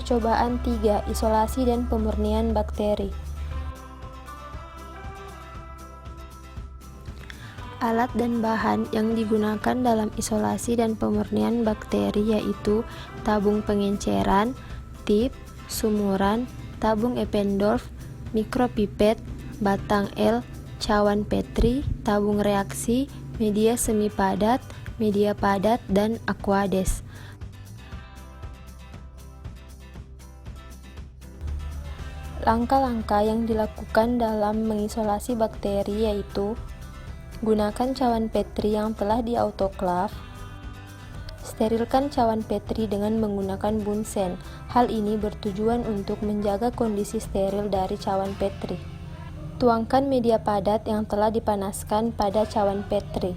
Percobaan 3. Isolasi dan pemurnian bakteri. Alat dan bahan yang digunakan dalam isolasi dan pemurnian bakteri yaitu tabung pengenceran, tip, sumuran, tabung Eppendorf, mikropipet, batang L, cawan Petri, tabung reaksi, media semi padat, media padat, dan aquades. Langkah-langkah yang dilakukan dalam mengisolasi bakteri yaitu gunakan cawan Petri yang telah diautoklav. Sterilkan cawan Petri dengan menggunakan bunsen. Hal ini bertujuan untuk menjaga kondisi steril dari cawan Petri. Tuangkan media padat yang telah dipanaskan pada cawan Petri.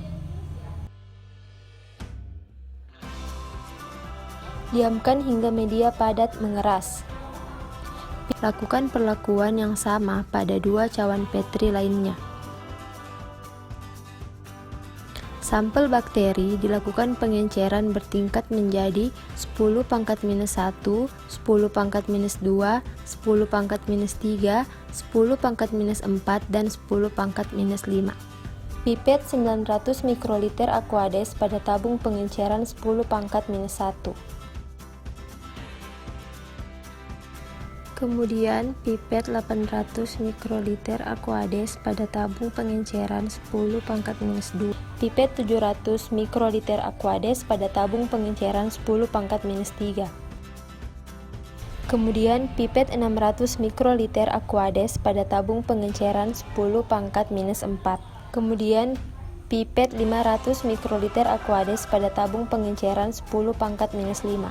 Diamkan hingga media padat mengeras. Lakukan perlakuan yang sama pada dua cawan Petri lainnya. Sampel bakteri dilakukan pengenceran bertingkat menjadi 10⁻⁻1, 10⁻², 10⁻², 10⁻3, 10⁻⁴, dan 10⁻⁵. Pipet 900 mikroliter aquades pada tabung pengenceran 10⁻⁻1. Kemudian pipet 800 mikroliter aquades pada tabung pengenceran 10⁻⁻2. Pipet 700 mikroliter aquades pada tabung pengenceran 10⁻⁻3. Kemudian pipet 600 mikroliter aquades pada tabung pengenceran 10⁻⁴. Kemudian pipet 500 mikroliter aquades pada tabung pengenceran 10⁻⁵.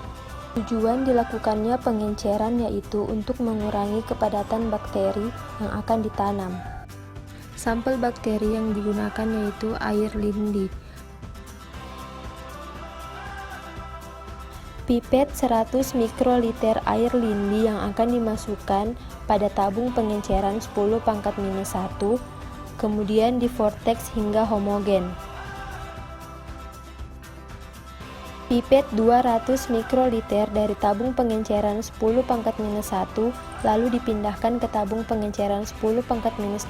Tujuan dilakukannya pengenceran yaitu untuk mengurangi kepadatan bakteri yang akan ditanam. Sampel bakteri yang digunakan yaitu air lindi. Pipet 100 mikroliter air lindi yang akan dimasukkan pada tabung pengenceran 10⁻⁻1, kemudian divortex hingga homogen. Pipet 200 mikroliter dari tabung pengenceran 10⁻⁻1 lalu dipindahkan ke tabung pengenceran 10⁻⁻2,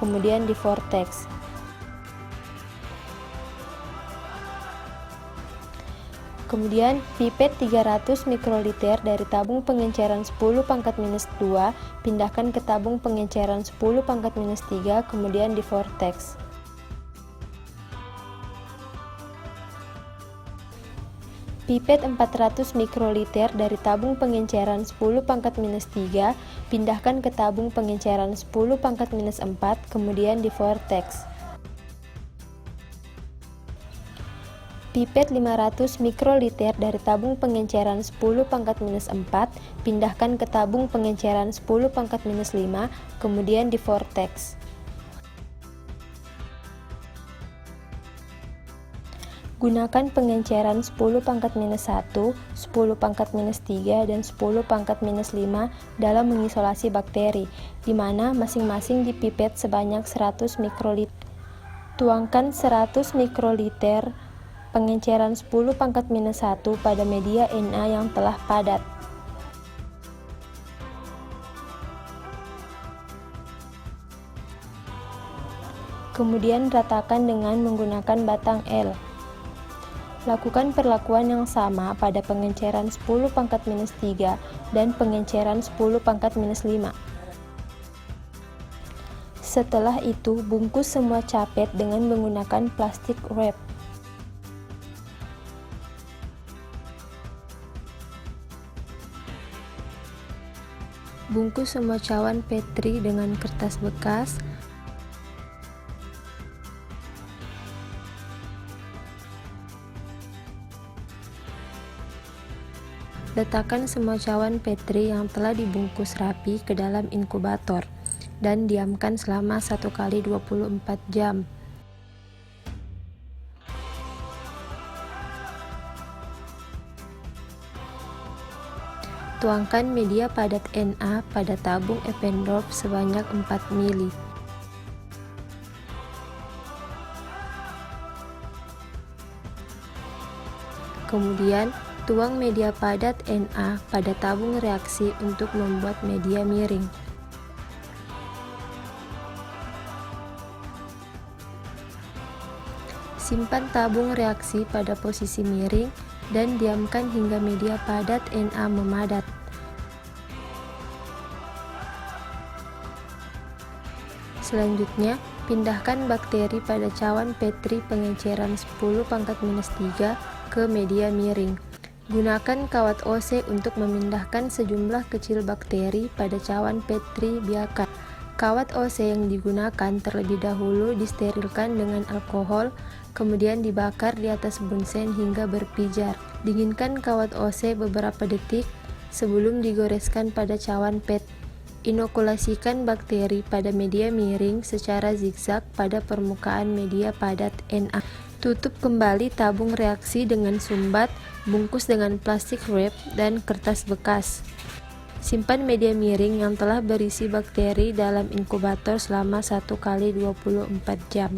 kemudian divortex. Kemudian pipet 300 mikroliter dari tabung pengenceran 10⁻⁻2 pindahkan ke tabung pengenceran 10⁻⁻3, kemudian divortex. Pipet 400 mikroliter dari tabung pengenceran 10⁻⁻3 pindahkan ke tabung pengenceran 10⁻⁴, kemudian divortex. Pipet 500 mikroliter dari tabung pengenceran 10⁻⁴ pindahkan ke tabung pengenceran 10⁻⁵, kemudian divortex. Gunakan pengenceran 10⁻⁻1, 10⁻⁻3, dan 10⁻⁻5 dalam mengisolasi bakteri, di mana masing-masing dipipet sebanyak 100 mikroliter. Tuangkan 100 mikroliter pengenceran 10⁻⁻1 pada media Na yang telah padat. Kemudian ratakan dengan menggunakan batang L. Lakukan perlakuan yang sama pada pengenceran 10⁻⁻3 dan pengenceran 10⁻⁻5. Setelah itu, bungkus semua capet dengan menggunakan plastik wrap. Bungkus semua cawan Petri dengan kertas bekas. Letakkan semua cawan Petri yang telah dibungkus rapi ke dalam inkubator dan diamkan selama 1 kali 24 jam. Tuangkan media padat Na pada tabung Eppendorf sebanyak 4 ml. Kemudian Tuang media padat Na pada tabung reaksi untuk membuat media miring. Simpan tabung reaksi pada posisi miring dan diamkan hingga media padat Na memadat. Selanjutnya, pindahkan bakteri pada cawan Petri pengenceran 10⁻³ ke media miring. Gunakan kawat OC untuk memindahkan sejumlah kecil bakteri pada cawan Petri biakan. Kawat OC yang digunakan terlebih dahulu disterilkan dengan alkohol, kemudian dibakar di atas bunsen hingga berpijar. Dinginkan kawat OC beberapa detik sebelum digoreskan pada cawan PET. Inokulasikan bakteri pada media miring secara zigzag pada permukaan media padat Na. Tutup kembali tabung reaksi dengan sumbat, bungkus dengan plastik wrap dan kertas bekas. Simpan media miring yang telah berisi bakteri dalam inkubator selama 1 x 24 jam.